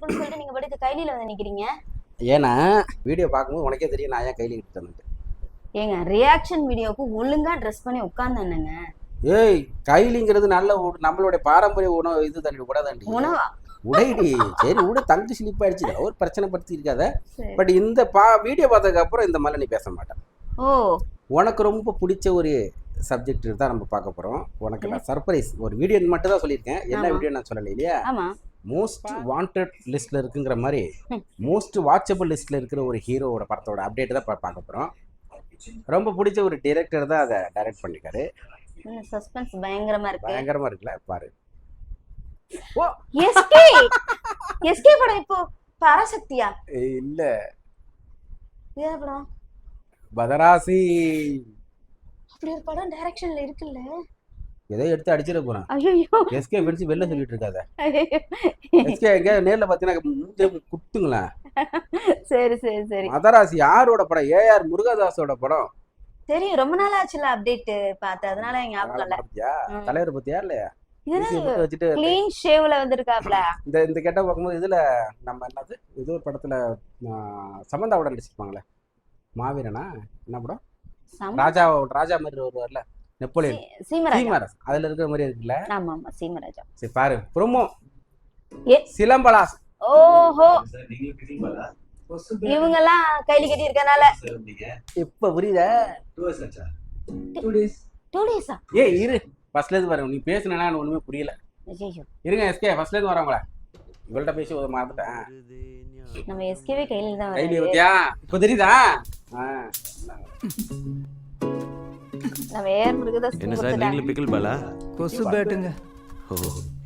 இருக்குன்னு சொல்லிட்டு நீங்க பாட்டுக்கு கைலியில வந்து நிக்கிறீங்க. ஏன்னா வீடியோ பார்க்கும்போது உனக்கே தெரியும் நான் ஏன் கையில எடுத்து. ஏங்க ரியாக்ஷன் வீடியோக்கு ஒழுங்கா ட்ரெஸ் பண்ணி உட்கார்ந்தானுங்க. ஏய் கைலிங்கிறது நல்ல நம்மளுடைய பாரம்பரிய உணவு இது தாண்டி கூட தாண்டி உணவா உடைடி. சரி உட தங்கு ஸ்லிப் ஆயிடுச்சு ஒரு பிரச்சனை படுத்தி இருக்காத. சரி. பட் இந்த வீடியோ பார்த்ததுக்கு அப்புறம் இந்த மாதிரி நீ பேச மாட்டேன். ஓ உனக்கு ரொம்ப பிடிச்ச ஒரு சப்ஜெக்ட் தான் நம்ம பார்க்க போறோம். உனக்கு நான் சர்ப்ரைஸ் ஒரு வீடியோ மட்டும் தான் சொல்லியிருக்கேன். என்ன ஆமா. வீடியோ நான் சொல்லலை இல்லையா? ஆமா. மோஸ்ட் வாண்டட் லிஸ்ட்ல இருக்குங்கிற மாதிரி மோஸ்ட் வாட்சபிள் லிஸ்ட்ல இருக்கிற ஒரு ஹீரோவோட படத்தோட அப்டேட் தான் பார்க்க போறோம். ரொம்ப பிடிச்ச ஒரு டைரக்டர் தான் அதை டைரக்ட் பண்ணிருக்காரு. சஸ்பென்ஸ் பயங்கரமா இருக்கு. பயங்கரமா இருக்குல்ல பாரு. ஓ எஸ்கே எஸ்கே படம் இப்போ பராசக்தியா? இல்ல ஏன் படம்? பதராசி. அப்படி ஒரு படம் டைரக்ஷன்ல இருக்குல்ல. ஏதோ எடுத்து அடிச்சிட போறான். ஐயோ எஸ்கே ஃப்ரெண்ட்ஸ் வெளில சொல்லிட்டு இருக்காத. எஸ்கே எங்க நேர்ல பாத்தீங்கன்னா குத்துங்களேன். சரி சரி சரி. மதராசி யாரோட படம்? ஏஆர் முருகதாஸோட படம். தெரியும், ரொம்ப நாள் ஆச்சுல அப்டேட் பார்த்து, அதனால ஞாபகம் இல்ல. தலைவர் பத்தியா இல்லையா? வச்சுட்டு க்ளீன் ஷேவ்ல வந்திருக்காப்ல. இந்த கெட்ட பார்க்கும்போது இதுல நம்ம என்னது இது ஒரு படத்துல சமந்தாவோட நடிச்சிருப்பாங்களே, மாவீரனா என்ன படம்? ராஜா மாதிரி வருவார்ல, நெப்போலியன். சீமராஜ் அதுல இருக்கிற மாதிரி இருக்குல்ல. ஆமா ஆமா சீமராஜா. சரி பாரு ப்ரோமோ. சிலம்பலாஸ். ஓஹோ இவங்க எல்லாம் கைலி கட்டி இருக்கனால இப்ப புரியுதா? 2 டேஸா? ஏய் இரு, ஃபர்ஸ்ட்ல இருந்து வரேன். நீ பேசுனா ஒண்ணுமே புரியல. ஐயோ இருங்க எஸ்கே, ஃபர்ஸ்ட்ல இருந்து வரவங்கள இவள்கிட்ட பேசி மாத்துட்டேன். நம்ம எஸ்கேவே கையில தான் கைலி வருது. பத்தியா இப்ப தெரியுதா? நம்ம ஏர் முருகதாஸ். என்ன சார் நீங்களும் பிக்கிள் பாலா? கொசு பேட்டுங்க. ஓ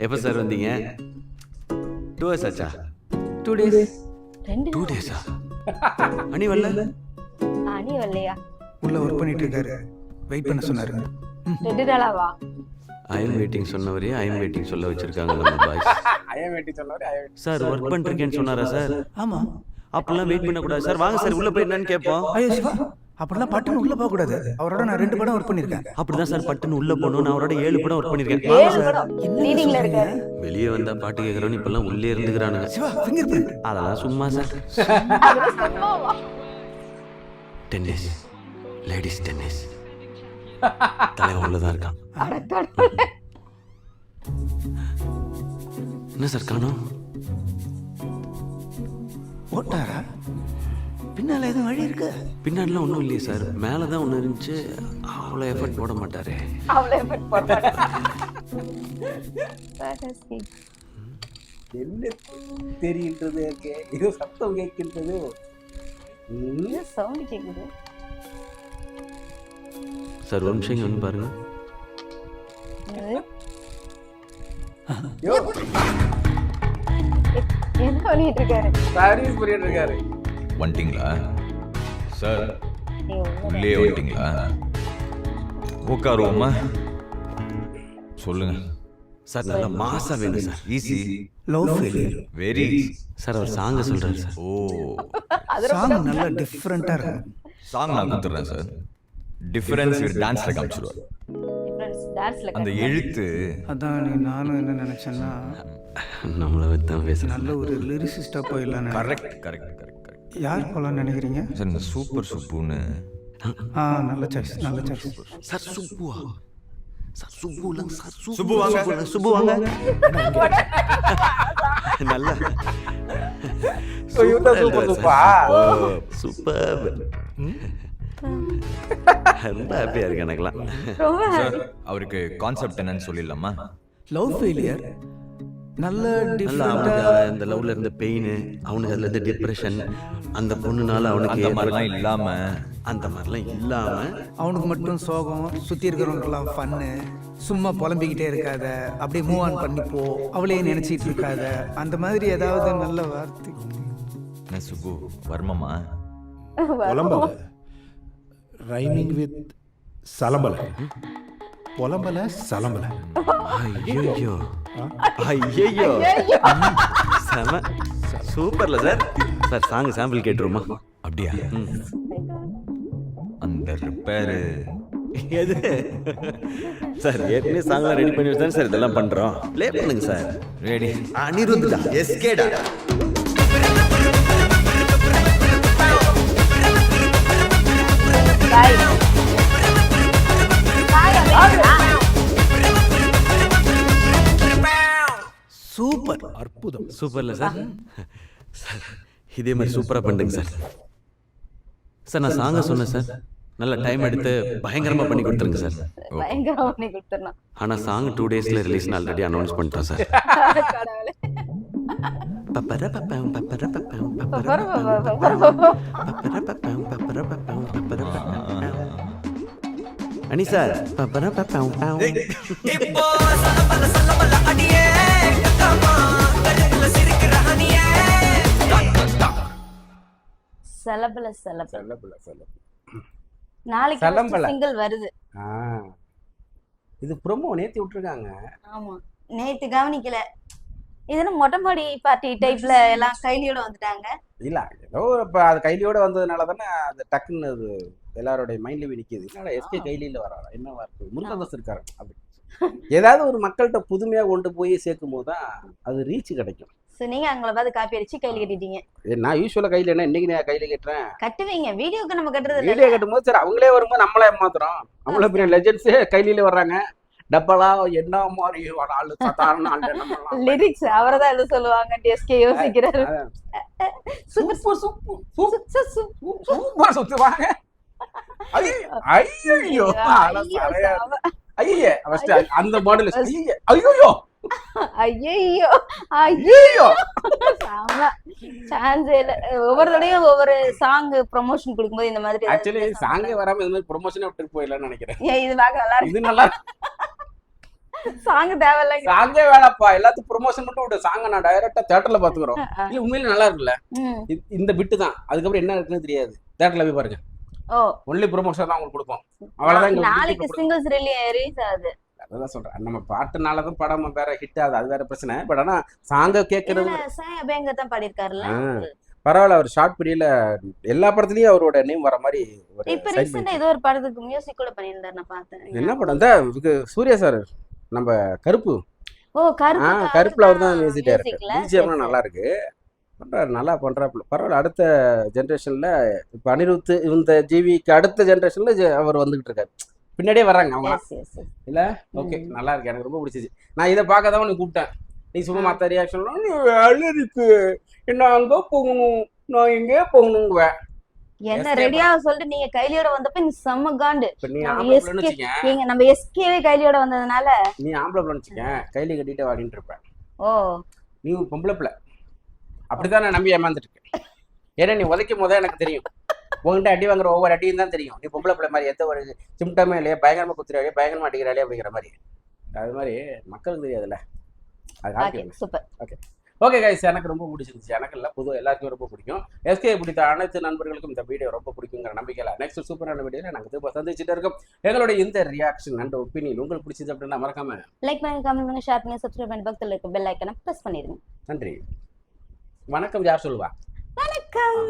எப்போ சார் வந்தீங்க? 2 days ஆச்சா? 2 days. 2 days-ஆ? அனி வரல? அனி வரலையா? உள்ள ஒர்க் பண்ணிட்டு இருக்காரு, வெயிட் பண்ண சொன்னாரு. 2 நாளாவா? ஐ எம் வெயிட்டிங் சொன்னவரே ஐ எம் வெயிட்டிங் சொல்ல வச்சிருக்காங்க நம்ம பாய்ஸ். ஐ எம் வெயிட்டிங் சொன்னவரே சார் ஒர்க் பண்ணிருக்கேன்னு சொன்னாரா சார்? ஆமா. அப்பெல்லாம் வெயிட் பண்ண கூடாது சார். வாங்க சார் உள்ள போய் என்னன்னு கேட்போம். ஐயோ சிவா, அப்படிலாம் பட்டுன்னு உள்ள போக கூடாது. அவரோட நான் 2 படம் ஒர்க் பண்ணிருக்கேன். அப்படிதான் சார் பட்டுன்னு உள்ள போகணும். நான் அவரோட 7 படம் ஒர்க் பண்ணிருக்கேன். 7 படம் லீடிங்ல இருக்காரு. வெளியே வந்தா பாட்டு கேட்கறோன்னு இப்பெல்லாம் உள்ளே இருந்துக்கிறானுங்க. சிவா ஃபிங்கர் பிரிண்ட் அதெல்லாம் சும்மா சார். டென்னிஸ் லேடிஸ் டென்னிஸ் தலைவன் உள்ளதான் இருக்கான். என்ன சார் காணோம்? ஓட்டாரா? பின்னால எதுவும் வழி இருக்கு? பின்னாடிலாம் ஒன்றும் இல்லையே சார். மேலே தான் ஒன்று இருந்துச்சு. அவ்வளோ எஃபர்ட் போட மாட்டாரு. அவ்வளவு எஃபர்ட் போடுறாரு. என்ன தெரியுன்றது இருக்கே, இது சத்தம் கேட்கின்றது. என்ன சவுண்ட் கேக்குது? சார் ஒரு நிமிஷம் இங்க வந்து பாருங்க. என்ன பண்ணிட்டு இருக்காரு? சர்வீஸ் பண்ணிட்டு இருக்காரு. வந்துட்டீங்களா சார்? உள்ளே வந்துட்டீங்களா? உட்காருவோமா? சொல்லுங்க சார் நல்லா மாசா வேணும் sir. Easy love failure. Very sir அவர் சாங்க சொல்றாரு சார். ஓ சாங் நல்லா டிஃபரெண்டா இருக்கு. சாங் நான் கொடுத்துட்றேன் சார். டிஃபரன்ஸ் டான்ஸ்ல காமிச்சிருவார். டான்ஸ்ல அந்த எழுத்து அதான் நானும் என்ன நினைச்சேன்னா, நம்மளை வச்சு தான் பேசுறேன். நல்ல ஒரு லிரிசிஸ்டா போயிடலாம். கரெக்ட் கரெக்ட் கரெக்ட் கரெக்ட் யார் போலான்னு நினைக்கிறீங்க சார்? இந்த சூப்பர் சுப்புன்னு. நல்ல சாய்ஸ், நல்ல சாய்ஸ். சார் சுப்புவா? சார் சுப்புலாம் சார் சுப்பு வாங்க. சுப்பு வாங்க. நல்ல சூப்பர். ரொம்ப ஹாப்பியா இருக்கு எனக்குலாம். சார் அவருக்கு கான்செப்ட் என்னன்னு சொல்லிடலாமா? லவ் ஃபெயிலியர் நல்ல நல்லா டிஃபரெண்டா. அவனுக்கு அந்த லவ்ல இருந்த பெயின், அவனுக்கு அதுல இருந்த டிப்ரெஷன், அந்த பொண்ணுனால அவனுக்கு அந்த மாதிரிலாம் இல்லாம அந்த மாதிரிலாம் இல்லாம அவனுக்கு மட்டும் சோகம், சுத்தி இருக்கிறவங்களுக்கெல்லாம் ஃபன்னு. சும்மா புலம்பிக்கிட்டே இருக்காத, அப்படியே மூவ் ஆன் பண்ணிப்போ, அவளையே நினைச்சிட்டு இருக்காத, அந்த மாதிரி ஏதாவது நல்ல வார்த்தை. என்ன சுப்பு வர்மமா? பொலம்பல ரைமிங் வித் சலம்பல. பொலம்பல சலம்பல. ஐயோ ஐயோ செம சூப்பர்ல சார். சார் சாங் சாம்பிள் கேட்டுருமா? அப்படியா? அந்த ரிப்பேரு எது சார்? ஏற்கனவே சாங்லாம் ரெடி பண்ணி வச்சு தான் சார் இதெல்லாம் பண்றோம். ப்ளே பண்ணுங்க சார். ரெடி. அனிருத்தா எஸ்கேடா. காய் சூப்பர். அற்புதம். சூப்பர்ல சார். சார் இதே மாதிரி சூப்பராக பண்ணுங்க சார். சார் நான் சாங்க சொன்னேன் சார், நல்ல டைம் எடுத்து பயங்கரமாக பண்ணி கொடுத்துருங்க சார். பயங்கரமா பண்ணி கொடுத்துடணும். ஆனால் சாங் 2 daysல ரிலீஸ்னு ஆல்ரெடி அனௌன்ஸ் பண்ணிட்டோம் சார். கடவுளே. அனி சார் செலபல செல்ல நாளைக்கு செலம்பல. சிங்கிள் வருது. இது ப்ரோமோ நேத்தி விட்டுருக்காங்க. ஆமா, நேத்து கவனிக்கல. இதுன்னு மொட்டை மாடி பார்ட்டி டைப்ல எல்லாம் கைலியோட வந்துட்டாங்க. இல்ல ஏதோ இப்ப அது கைலியோட வந்ததுனால தானே அது டக்குன்னு அது எல்லாருடைய மைண்ட்ல நிக்குது. என்னடா எஸ்கே கைலியில வராரா, என்ன வார்த்தை முருகதாஸ் இருக்காரு அப்படி. ஏதாவது ஒரு மக்கள்கிட்ட புதுமையா கொண்டு போய் சேர்க்கும் போதுதான் அது ரீச் கிடைக்கும். சோ நீங்க அவங்கள பார்த்து காப்பி அடிச்சு கையில கட்டிட்டீங்க. நான் யூஸ்வலா கையில என்ன இன்னைக்கு நான் கையில கட்டுறேன். கட்டுவீங்க, வீடியோக்கு நம்ம கட்டுறது இல்ல. வீடியோ கட்டும் போது சரி அவங்களே வரும்போது நம்மளே ஏமாத்துறோம். அவ்வளவு பெரிய லெஜெண்ட்ஸே கையில வர்றாங்க. டப்பலா என்ன மாதிரி ஒரு ஆளு சாதாரண ஆளு நம்மலாம். லிரிக்ஸ் அவரதான் எது சொல்லுவாங்க எஸ்கே யோசிக்கிறாரு. சூப்பர் சூப்பர் சூப்பர் சுத்துவாங்க. ஐயோ ஐயே ஃபர்ஸ்ட் அந்த மாடல் ஐயோ ஐயோ ஐயோ சான்ஸ் இல்ல. ஒவ்வொரு தடையும் ஒவ்வொரு சாங் ப்ரமோஷன் கொடுக்கும்போது இந்த மாதிரி ஆக்சுவலி சாங்கே வராம இந்த மாதிரி ப்ரமோஷனே விட்டு போயிடலாம்னு நினைக்கிறேன். இது பார்க்க நல்லா இருக்கு. இது நல்லா சாங் தேவையில்ல. சாங்கே வேணாப்பா, எல்லாத்துக்கும் ப்ரமோஷன் மட்டும் விட்டு சாங்க நான் டைரக்டா தியேட்டர்ல பாத்துக்கிறோம். இல்ல உண்மையில நல்லா இருக்குல்ல இந்த பிட்டு தான். அதுக்கப்புறம் என்ன இருக்குன்னு தெரியாது. தியேட்டர்ல போய் பாருங்க. ஓ ஒன்லி ப்ரமோஷன் தான் உங்களுக்கு கொடுப்போம். அவ்வளவுதான். நாளைக்கு சிங்கிள்ஸ் ரிலீஸ் ஆகுது. அதான் சொல்றேன், நம்ம பாட்டுனாலதான் படம் வேற ஹிட் ஆகுது, அது வேற பிரச்சனை. பட் ஆனா சாங்க கேட்கறது சாய் அபயங்கர் தான் பாடியிருக்காருல்ல. பரவாயில்ல. அவர் ஷார்ட் பீரியட்ல எல்லா படத்துலயும் அவரோட நேம் வர மாதிரி இப்ப ரீசெண்டா ஏதோ ஒரு படத்துக்கு மியூசிக் கூட பண்ணியிருந்தாரு, நான் பார்த்தேன். என்ன படம்? இந்த சூர்யா சார் நம்ம கருப்பு. ஓ கருப்பு. கருப்புல அவர் தான் மியூசிக் டைரக்டர். பிஜிஎம்லாம் நல்லா இருக்கு, பண்றாரு, நல்லா பண்றாப்புல. பரவாயில்ல. அடுத்த ஜென்ரேஷன்ல இப்ப அனிருத் இந்த ஜிவிக்கு அடுத்த ஜென்ரேஷன்ல அவர் வந்துகிட்டு இருக்காரு. பின்னாடியே வர்றாங்க அவங்க இல்ல. ஓகே, நல்லா இருக்கு, எனக்கு ரொம்ப பிடிச்சிச்சு. நான் இதை பார்க்கதான் உனக்கு கூப்பிட்டேன். நீ சும்மா மற்ற ரியாக்ஷன் இருக்கு, என்ன அங்க போகணும் நான் எங்கே போகணுங்குவேன். என்ன ரெடியா சொல்லிட்டு நீங்க கைலியோட வந்தப்ப நீ செம்ம காண்டு. நீ ஆம்பளை நம்ம எஸ்கேவே கைலியோட வந்ததுனால நீ ஆம்பளை நினைச்சுக்க கைலி கட்டிட்டு வாடிட்டு இருப்பேன். ஓ நீ பொம்பளை பிள்ளை அப்படிதான் நான் நம்பி ஏமாந்துட்டு இருக்கேன். ஏன்னா நீ உதைக்கும் போதே எனக்கு தெரியும். உங்கள்கிட்ட அடி வாங்குற ஒவ்வொரு அடியும் தான் தெரியும். நீ பொம்பளை பிள்ளை மாதிரி எந்த ஒரு சிம்டமே இல்லையா, பயங்கரமா குத்துறாளே, பயங்கரமா அடிக்கிறாளே அப்படிங்கிற மாதிரி. அது மாதிரி மக்களுக்கு தெரியாதுல்ல. சூப்பர். ஓகே ஓகே கைஸ், எனக்கு ரொம்ப பிடிச்சிருந்துச்சு. எனக்கு இல்லை, பொதுவாக எல்லாருக்குமே ரொம்ப பிடிக்கும். எஸ்கே பிடித்த அனைத்து நண்பர்களுக்கும் இந்த வீடியோ ரொம்ப பிடிக்குங்கிற நம்பிக்கையில் நெக்ஸ்ட் சூப்பரான வீடியோவில் நாங்கள் திரும்ப சந்திச்சுட்டு இருக்கோம். எங்களுடைய இந்த ரியாக்ஷன் அண்ட் ஒப்பீனியன் உங்களுக்கு பிடிச்சது அப்படின்னா மறக்காம லைக் பண்ணுங்க, கமெண்ட் பண்ணுங்க, ஷேர் பண்ணுங்க, சப்ஸ்கிரைப் பண்ணி பக்கத்தில் இருக்க பெல் ஐக்கனை பிரஸ் பண்ணிடுங்க. நன்றி. வணக்கம். யார் சொல்லுவா? வணக்கம்.